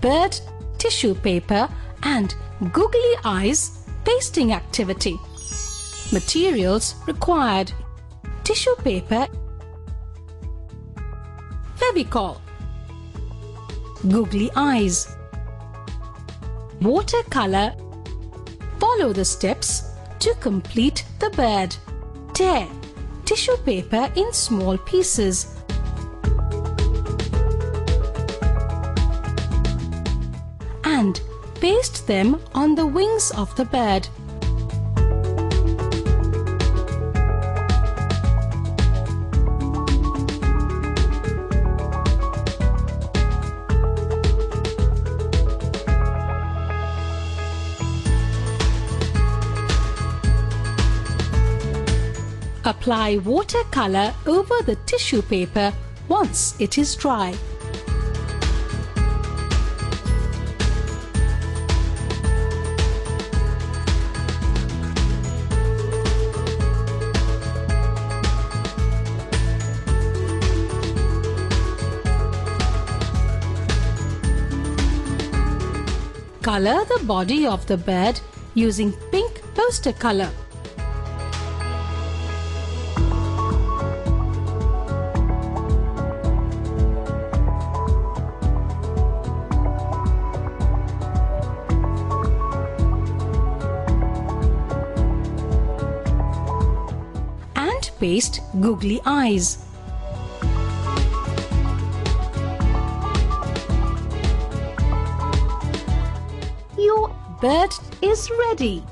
bird tissue paper and googly eyes pasting activity. Materials required: tissue paper, Fevicol, googly eyes, watercolor. Follow the steps to complete the bird. Tear tissue paper in small pieces. And paste them on the wings of the bird. Apply watercolor over the tissue paper once it is dry. Color the body of the bird using pink poster color. And paste googly eyes. Your bird is ready.